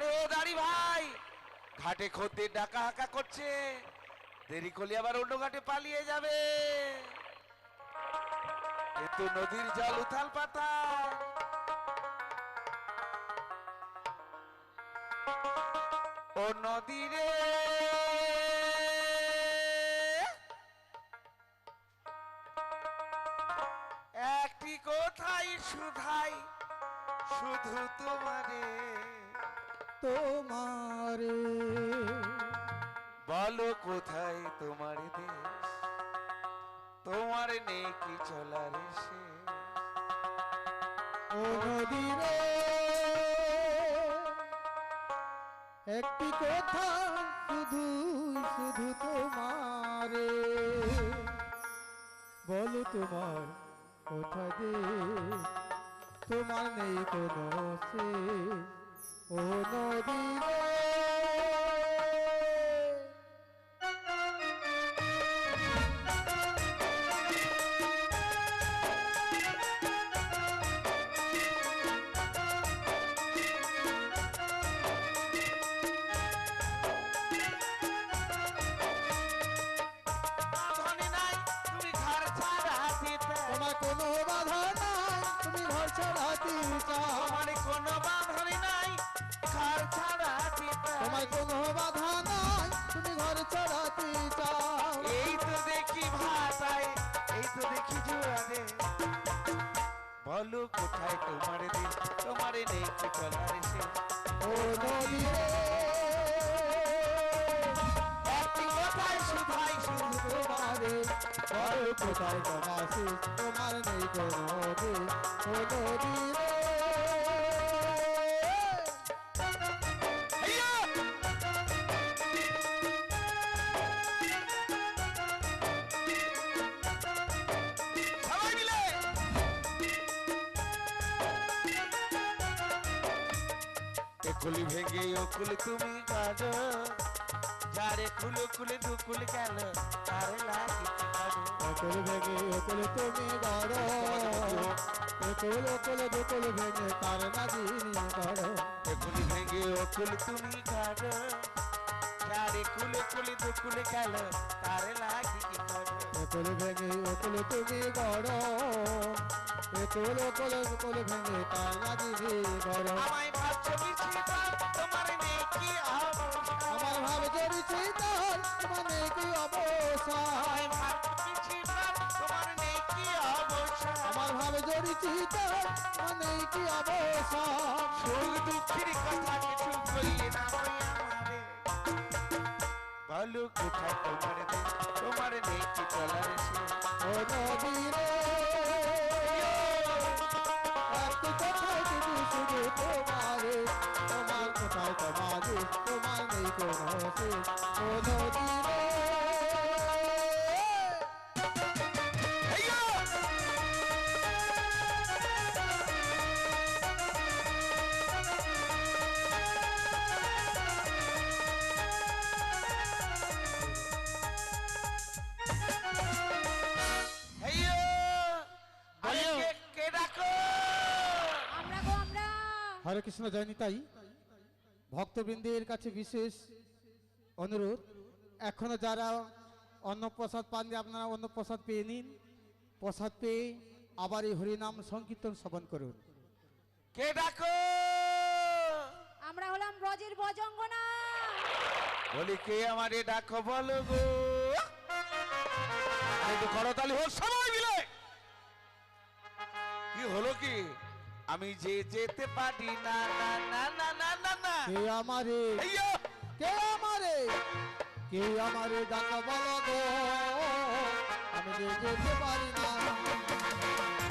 আরে ও দাড়ি ভাই, ঘাটে খদ্দের ডাকা হাঁকা করছে, দেরি করলে আবার অন্য ঘাটে পালিয়ে যাবে। কিন্তু নদীর জল উথাল পাতাল, ও নদী রে একটি কোথায় শুধাই শুধু তোমারে, তোমারে বলো কোথায় তোমার দেশ, তোমার নেই কি চলার সে। ও নদী রে একটি কথা শুধু শুধু তোমারে, বলো তোমার কোথায় দে, তোমার নেই কোনো সে। ও নদী রে ধনী নাই তুমি ঘর ছাড়া দিতে, তোমার কোনো বাধা নাই, তুমি ঘর ছাড়াতে চাও। তোমার কোনো বাঁধনি নাই ঘর ছাড়া দিতে, তোমার কোনো বাধা নাই, তুমি ঘর ছাড়াতে চাও। এই তো দেখি ভাষায়, এই তো দেখি জুয়ারে, বলো কোথায় তোমার দেশ, তোমার নেই কি চলার সে। ও নদী রে একটি কোথায় শুধাই শুধু তোমারে, বলো কোথায় তোমার শেষ, তোমার নেই কোনো দেশ। ও নদী রে হেইয়া! সবাই মিলে একুলি ভেঙে ওকুল তুমি কাঁদো, যারে কুলো কুলে দুকুল গেল তারে লাগি কাঁদো। অকুল ভেঙে অকুল তুমি গড়, অকুল অকুল দুকুল ভেঙে তার নাগিনী গড়। একুলি ভেঙে ওকুল তুমি কাঁদো, যারে কুলে কুলে দুকুল গেল তারে লাগি কাঁদো। অকুল ভেঙে অকুল তুমি গড়, অকুল অকুল অকুল ভেঙে তার নাগিনী গড়। আমায় ভাবছো বিচিতা, তোমার নেই কি অবস্থা, আমার ভাব জড়িছে তার, তোমার নেই কি অবস্থা। আমায় ভাবছো বিচিতা, তোমার নেই কি অবস্থা। আমার ভাব জড়িছে তার, তোমার নেই কি অবস্থা। সুখ দুঃখের কথা কিছু বললে না ওই আমারে, বলো কোথায় তোমার দেশ, তোমার নেই কি চলার সে। ও নদী রে একটু কোথায় শুধু শুধু তোমারে, তোমার কোথায় তোমারে, তোমার নেই কোনো শেষ। ও নদী রে হেইয়া! হেইয়া! আরে বলো। কে ডাকো? আমরা গো আমরা। হরে কৃষ্ণ জয় নিতাই। ভক্তবৃন্দের কাছে বিশেষ অনুরোধ, এখনো যারা অন্নপ্রসাদ পাননি আপনারা অন্নপ্রসাদ পেয়ে নিন। প্রসাদ পেয়ে আবার এই হরিনাম সংকীর্তন শ্রবণ করুন। কে ডাকো? আমরা হলাম ব্রজের বজঙ্গনা। বলি কে আমারে ডাকো বলো গো। একটু করতালি হোক সবাই মিলে। কি হলো কি? আমি যে যেতে পারি না না না না না না না। কে আমারে, হেইয়া! কে আমারে, কে আমারে ডাকা বলো গো, আমি যে যেতে পারি না।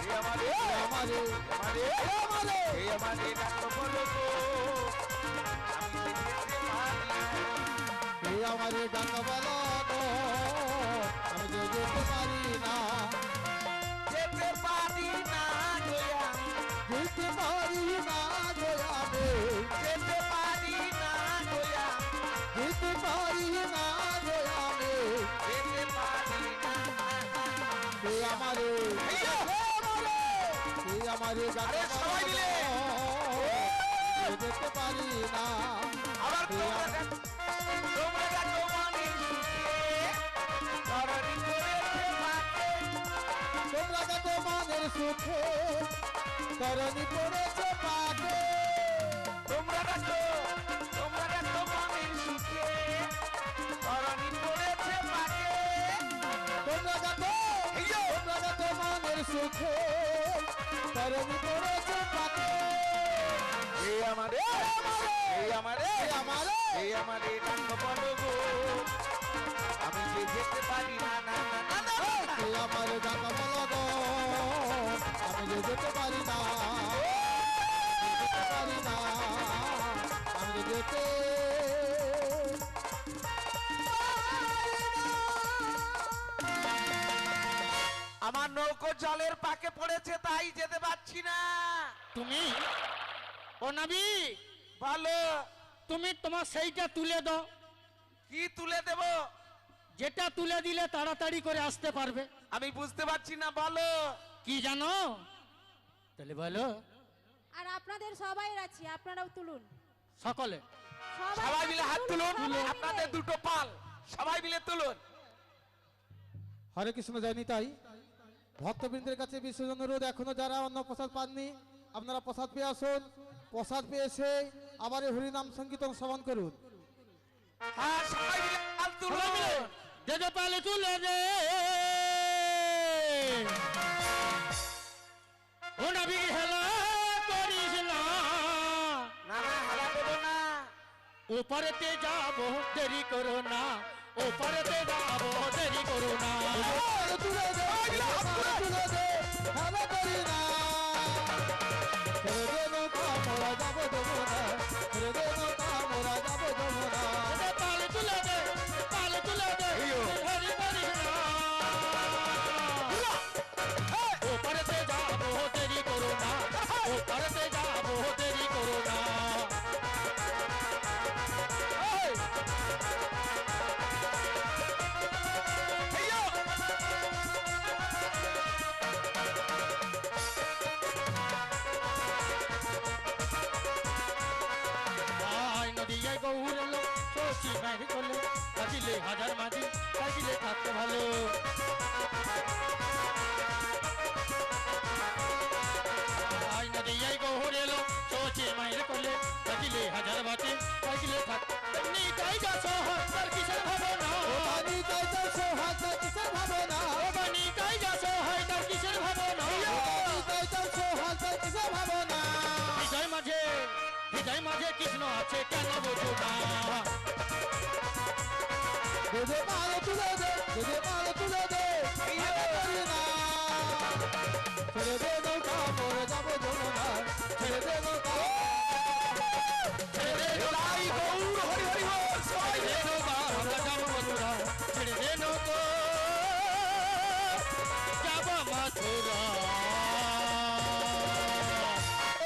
কে আমারে, কে আমারে, আমারে, কে আমারে, কে আমারে ডাকো বলো গো। আমি যে যেতে পারি না। কে আমারে ডাকা বলো গো, আমি যে যেতে পারি না। যেতে পারি না গোয়া, যেতে পারি না গো আমি, যেতে পারি না গোয়া, যেতে পারি না গো আমি। যেতে পারি না। কে আমারে, হেইয়া! কে আমারে ডাকা আরে সবাই মিলে। বলো গো, যেতে পারি না। আবার তোমরা দেখো মনের সুখে তরণী পড়েছে পাকে। তোমরা দেখো মনের সুখে তরণী পড়েছে পাকে। তোমরা দেখো মনের সুখে তরণী পড়েছে পাকে। এই আমারে ডাক বলো গো, আমি যে যেতে পারি না না না না না না। আমার ডাক বলো গো, আমি যে যেতে পারি না, আমি যেতে আমার নৌকো জলের পাকে পড়েছে, তাই যেতে পারছি না। তুমি ও নবী, বলো তুমি তোমার সেইটা তুলে দাও, কি তুলে দেব? যেটা তুলে দিলে তাড়াতাড়ি করে আসতে পারবে। আমি বুঝতে পারছি না, বলো কি জানো? তাহলে বলো। আর আপনাদের সবাই আছি, আপনারাও তুলুন। সকলে সবাই মিলে হাত তুলুন, সবাই আপনাদের মিলে। দুটো পাল সবাই মিলে তুলুন। হরে কৃষ্ণ জানি তাই ভক্তবৃন্দের কাছে বিশেষ অনুরোধ, এখনো যারা অন্ন প্রসাদ পাননি আপনারা প্রসাদ পেয়ে আসুন। প্রসাদ পেয়ে এসে আবার এই হরিনাম সংকীর্তন শ্রবণ করুন। হ্যাঁ, সবাই মিলে হাত সবাই মিলে তুলুন। দে দে পালে তুলে দে। ও নবী হেলা করিস না, না না, হারা দেবো না। ওপারেতে যাবো দেরি করো না, ওপারেতে যাবো দেরি করো না। তুলে দে, তুলে দে, ভালো করি না। ছেড়ে দে নৌকা, মোরা যাবো যমুনা, ছেড়ে দে নৌকা, মোরা যাবো যমুনা। দে দে পালে তুলে দে, পালে তুলে দে, হরি করিস না। ওপারেতে যাবো দেরি করো না, ওপারেতে যাবো দেরি করো না। আয় নদিয়ায় গৌর এলো, শশী মায়ের কোলে, কাজিলে হাজার মাঝি, কাজিলে থাকতে ভালো। আয় নদিয়ায় গৌর এলো, শশী মায়ের কোলে, কাজিলে হাজার মাঝি, কাজিলে থাকতে। নিতাই যা শহর, তার কিসের ভাবনা? পানি কাইটা সোহাগ কিসের ভাবনা, ও বানি তাই যা শহর, তার কিসের ভাবনা? পানি কাইটা সোহাগ কিসের ভাবনা। হৃদয় মাঝে কৃষ্ণ আছে, কেন বোঝো না? দুধে মাল তুলে দে, দুধে মাল তুলে দে, ভালো করি না। ছেড়ে দে নৌকা, মোরা যাবো যমুনা, ছেড়ে দে নৌকা। ছেড়ে দে জয় গৌর হরি হরি বল, সবাই ছেড়ে দে নৌকা, আমরা যাবো মথুরা, ছেড়ে দে নৌকা, যাবো মথুরা।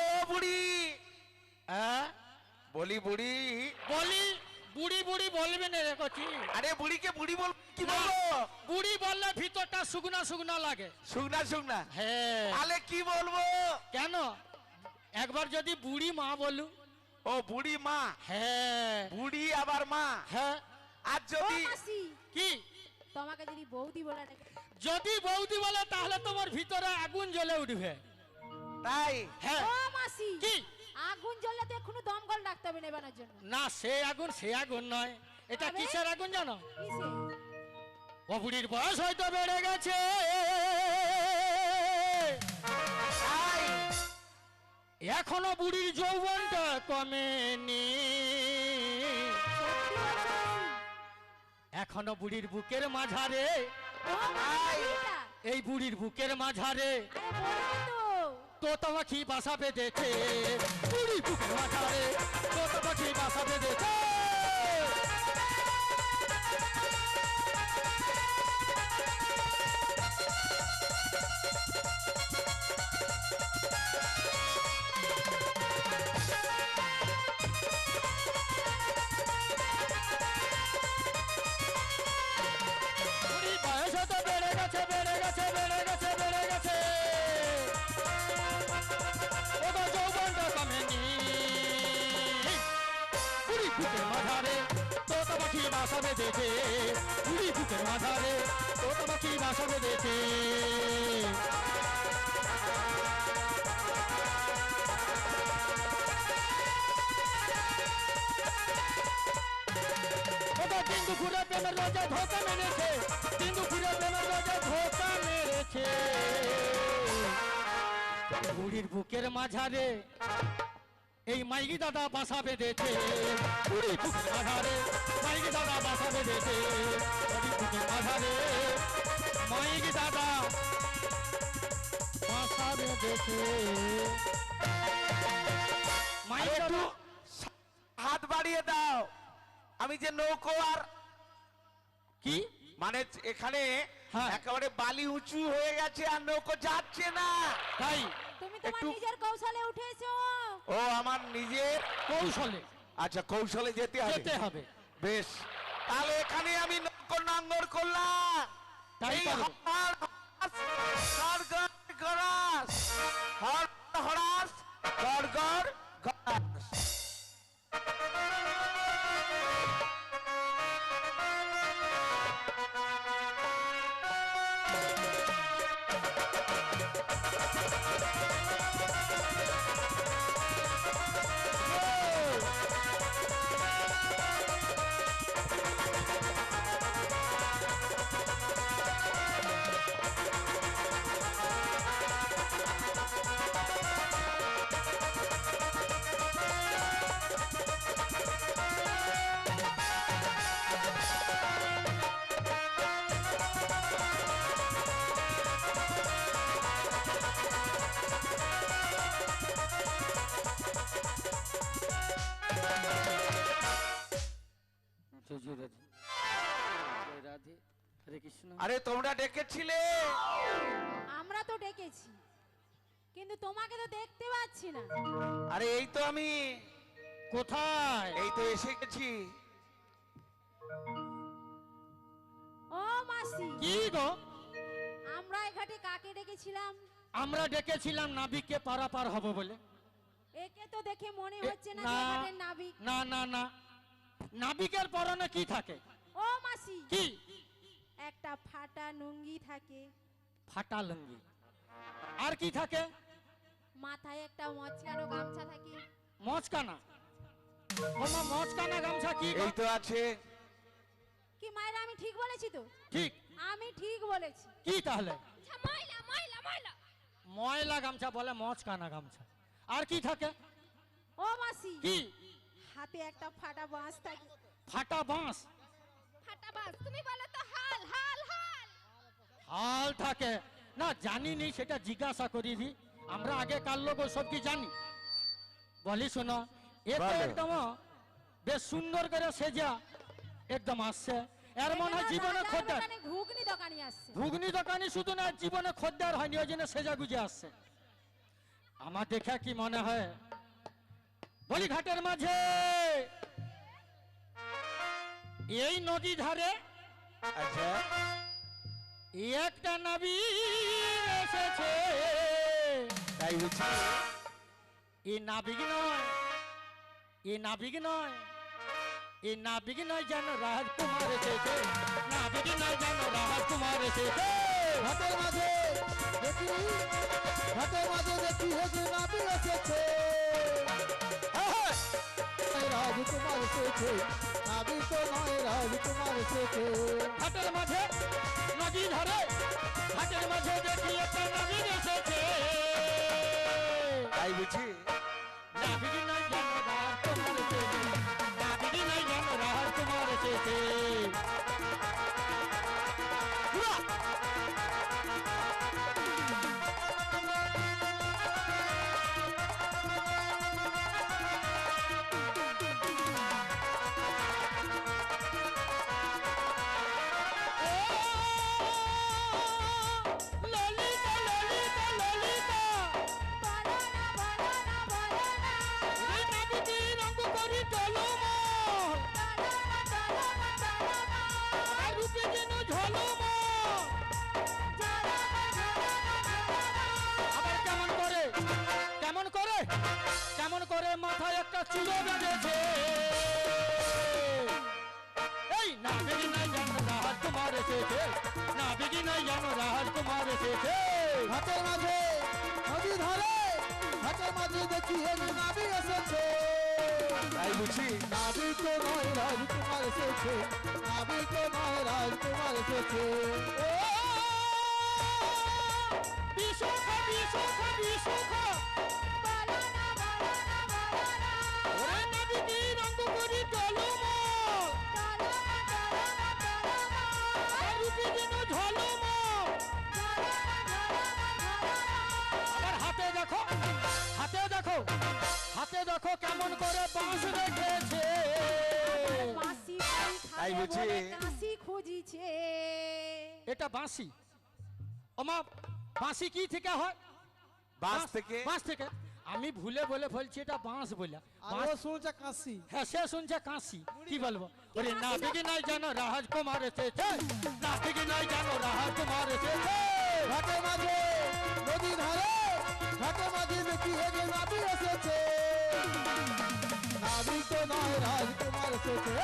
ও বুড়ি, হ্যাঁ বলি বুড়ি, বলি, বুড়ি বুড়ি বলবে না রে কচি। আরে বুড়িকে বুড়ি বল, কি না, বলবো? বুড়ি বললে ভিতরটা শুকনা শুকনা লাগে। শুকনা শুকনা, হ্যাঁ, তাহলে কি বলবো? কেন? একবার যদি বুড়ি মা বলু। ও বুড়ি মা, হ্যাঁ বুড়ি আবার মা। হ্যাঁ, আর ও যদি মাসি, কি তোমাকে যদি বৌদি বলে ডাকে, যদি বৌদি বলে তাহলে তোমার ভিতরে আগুন জ্বলে উঠবে। তাই, হ্যাঁ, ও মাসি, কি আগুন জ্বললে তো এখনো দমকল ডাকতে হবে নেবানোর জন্য। না, সে আগুন নয়, এটা তবে? কিসের আগুন জানো? কিসে? ও বুড়ির বয়স হয়তো বেড়ে গেছে, তাই, এখনো বুড়ির যৌবনটা কমেনি, সত্যি বলছো মাসি? এখনো বুড়ির বুকের মাঝারে, ও মাসি, এটা? এই বুড়ির বুকের মাঝারে আরে বলবে তো। তোতা পাখি বাসা বেঁধেছে, বুড়ি বুকের মাঝারে তোতা পাখি বাসা বেঁধেছে। বুড়ির বয়স তো বেড়ে গেছে, বেড়ে গেছে, বেড়ে গেছে, বেড়ে গেছে, ওগো যৌবনটা কমেনি, বুকের মাঝারে তোতা পাখি বাসা বেঁধেছে, বুড়ি বুকের মাঝারে তোতা পাখি বাসা বেঁধেছে। দিন দুপুরে প্রেমের রোজে ধোকা মেরেছে, দিন দুপুরে প্রেমের রোজে ধোকা মেরেছে। বুড়ির বুকের মাঝারে এই মাইকি দাদা বাসা বেঁধেছে, বুড়ির বুকের মাঝারে মাইকি দাদা বাসা বেঁধেছে, বুড়ির বুকের মাঝারে মাইকি দাদা বাসা বেঁধেছে। মাইকি একটু দাদা হাত বাড়িয়ে দাও, আমি যে নৌকো আর কি মানে এখানে হ্যাঁ। একেবারে বালি উঁচু হয়ে গেছে আর নৌকো যাচ্ছে না। তাই তুমি তোমার একটু- নিজের কৌশলে উঠেছো। ও আমার নিজের কৌশলে আচ্ছা কৌশলে যেতে যেতে হবে। হবে। বেশ, তাহলে এখানে আমি নৌকো নাঙ্গর করলাম। তাই এই করো। গড়াস হরাস গড় গড় গড়াস। রাধে হরে কৃষ্ণ। আরে তোমরা ডেকেছিলে? আমরা তো ডেকেছি, কিন্তু তোমাকে তো দেখতে পাচ্ছি না। আরে এই তো আমি, কোথায়? এই তো এসে গেছি। ও মাসি, কি গো? আমরা এই ঘাটে কাকে ডেকেছিলাম? আমরা ডেকেছিলাম নাবিককে পারাপার হব বলে। একে তো দেখে মনে এ, হচ্ছে না না। যে ঘাটের নাবিক। না না না, নাবিকের পরনে কি থাকে? ও মাসি, কি? একটা ফাটা লুঙ্গি থাকে, ফাটা লুঙ্গি। আর কি থাকে? মাথায় একটা মচকানো গামছা থাকে। মচকানা? ওমা মচকানা গামছা কি গো? এই তো আছে। কি মায়েরা, আমি ঠিক বলেছি তো? ঠিক। আমি ঠিক বলেছি। কি তাহলে? ময়লা ময়লা ময়লা। ময়লা গামছা বলে মচকানা গামছা। আর কি থাকে? ও মাসি, কি? হাতে একটা ফাটা বাঁশ থাকে। ফাটা বাঁশ? ফাটা বাঁশ তুমি বলো তো? হাল হাল হাল। হাল থাকে না, জানি নি, সেটা জিজ্ঞাসা করি দি। আমরা আগে কাল লোক সব কি জানি। বলি শোনো, এ তো বলো। একদম বেশ সুন্দর করে সেজা একদম আসছে। এর মনে হয় জীবনে রাজার খদ্দের, দোকানে ঘুগনি দোকানি আসছে। ঘুগনি দোকানি শুধু না, জীবনে খদ্দের হয়নি, ওই জন্য সেজা গুজে আসছে। আমার দেখে কি মনে হয়, বলি ঘাটের মাঝে এই নদী ধারে আচ্ছা একটা নাবিক এসেছে। তাই বুঝছি। এ নাবিক নয়, এ নাবিক নয়, এ নাবিক নয়, যেন রাজকুমার এসেছে। নাবিক নয়, যেন রাজকুমার এসেছে। ঘাটের মাঝে দেখি, ঘাটের মাঝে দেখি হেজি নাবি এসেছে। এই রাজকুমার এসেছে, নাবি তো নয়, রাজকুমার এসেছে। ঘাটের মাঝে নদী ধারে, ঘাটের মাঝে দেখি একটা নাবিক এসেছে। তাই বুঝি। নাবিক নয়, যেন রাজকুমার এসেছে। নাবিক নয়, যেন রাজকুমার এসেছে। ললিতা ললিতা ললিতা, বলো না বলো না বলো না। ঘাটের মাঝে নদী ধারে ঘাটের মাঝে দেখি এই নাবি এসেছে তাই বুঝি নাবি তো নয় রাজকুমার এসেছে নাবি তো নয় রাজকুমার এসেছে বিশুখ বিশুখ বিশুখ বলো না বলো না বলো না ওরে নাবিকি রঙ্গ করি টলমল চলো না চলো না চলো না আর রূপে যেন ঝলমল চলো না চলো না চলো না আবার হাতে দেখো হাতে দেখো হাতে দেখো কেমন করে বাঁশ রেখেছে বাঁশি তাই খাবে বুঝি? বলে কাশি খুঁজিছে এটা বাঁশি ওমা বাঁশি কি থেকে হয় বাস থেকে বাঁশ থেকে আমি ভুলে বলে বলছি এটা বাঁশ বলে আর ও শুনছে কাশি হ্যাঁ সে শুনছে কাশি কি বলবো ওরে নাবিকি নাই জানো রাজকুমার এসেছে নাবিকি নাই জানো রাজকুমার এসেছে ঘাটের মাঝে নদী ধারে ঘাটের মাঝে দেখি এই নাবি এসেছে নাবি তো নয় রাজকুমার এসেছে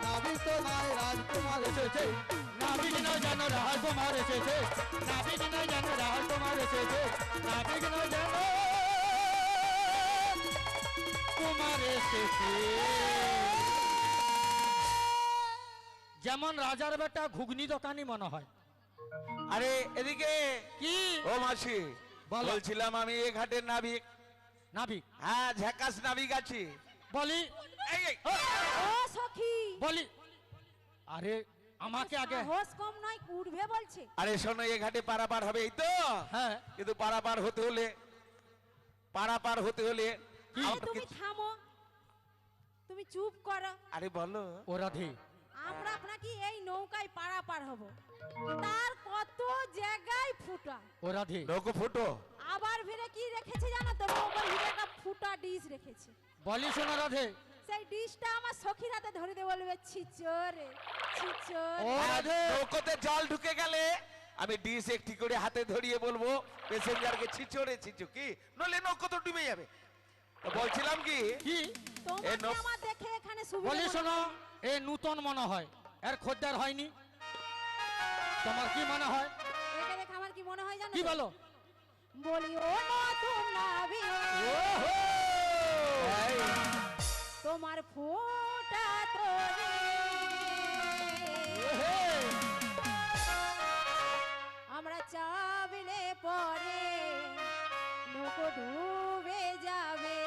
নাবি তো নয় রাজকুমার এসেছে নাবিকি নাই জানো রাজকুমার এসেছে নাবিকি নাই জানো রাজকুমার এসেছে নাবিকি নাই জানো কুমার এসেছে যেমন রাজার বেটা ঘুগনি দোকানি মনে হয় আরে এদিকে কি ও মাসি বলো। বলছিলাম আমি এ ঘাটের নাবিক নাবিক হ্যাঁ ঝাকাস নাবিক আছি বলি এই, এই, ও সখী বলি আরে আমাকে আগে সাহস কম নয় উঠবে বলছে আরে শোনো এ ঘাটে পারাপার হবে এই তো হ্যাঁ কিন্তু পারাপার হতে হলে আরে আমাকে- তুমি থামো তুমি চুপ করো আরে বলো ও রাধে আমরা আপনাকে এই নৌকায় পারাপার হব তার কত জায়গায় ফুটা ও রাধে নৌকো ফুটো আবার ফিরে কি রেখেছে জানো তো নৌকার ভিতরে একটা ফুটা ডিশ রেখেছে বলি শোনো রাধে সেই ডিশটা আমার সখীর হাতে ধরে দিয়ে বলবে ছিচরে ছিচরে ও আর রাধে নৌকোতে জল ঢুকে গেলে আমি ডিশ একটি করে হাতে ধরিয়ে বলবো প্যাসেঞ্জারকে ছিচড়ে ছিচু কি নলে নৌকো তো ডুবে যাবে তো বলছিলাম কি কি তোমাকে নৌ- আমার দেখে এখানে সুবিধা বলি মনে শোনো হয়। এ নূতন মনে হয় এর খদ্দের হয়নি তোমার কি মনে হয় একে দেখে আমার কি মনে হয় জানো কি তো? বলো বলি ও নতুন নাবি এই, তোমার ফোটা তোরে আমরা চাবিলে পরে নৌকো ডুবে যাবে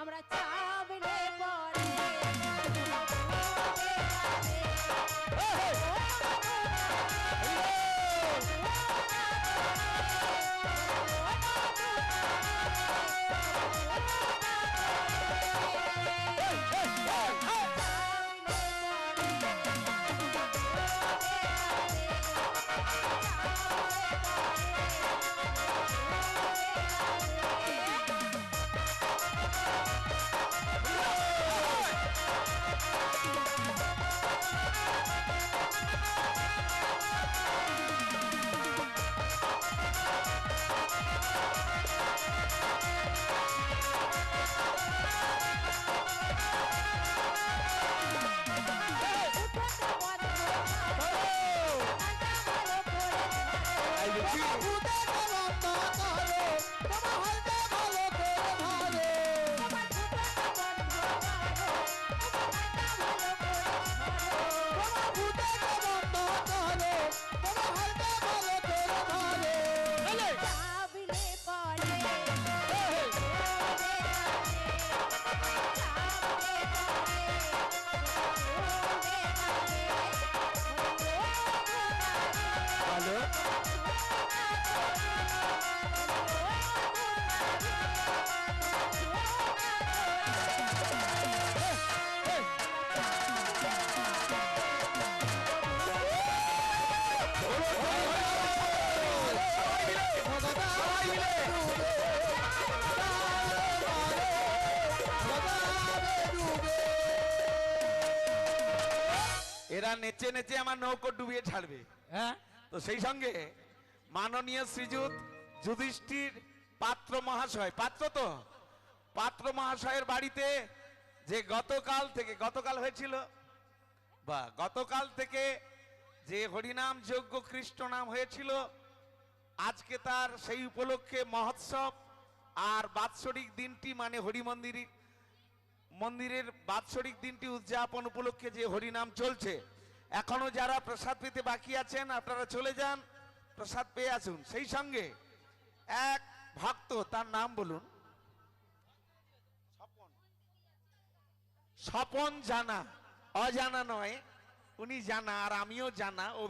আমরা চাবিলে পরে নৌকো ডুবে যাবে। এই বুঝি? চাবিলে পরে ভালো এরা নেচে নেচে আমার নৌকো ডুবিয়ে ছাড়বে হ্যাঁ তো সেই সঙ্গে মাননীয় শ্রীযুত যুধিষ্ঠির পাত্র মহাশয় পাত্র মহাশয়ের বাড়িতে যে গতকাল হয়েছিল গতকাল থেকে যে হরিনাম যজ্ঞ কৃষ্ণ নাম হয়েছিল আজকে তার সেই উপলক্ষে মহোৎসব আর বাৎসরিক দিনটি মানে হরি মন্দিরের বাৎসরিক দিনটি উদযাপন উপলক্ষে যে হরিনাম চলছে, এখনো যারা প্রসাদ পেতে বাকি আছেন আপনারা চলে যান, প্রসাদ পেয়ে আসুন। সেই সঙ্গে এক ভক্ত, তার নাম বলুন। স্বপন জানা, অজানা নয়, উনি জানা আর আমিও জানা।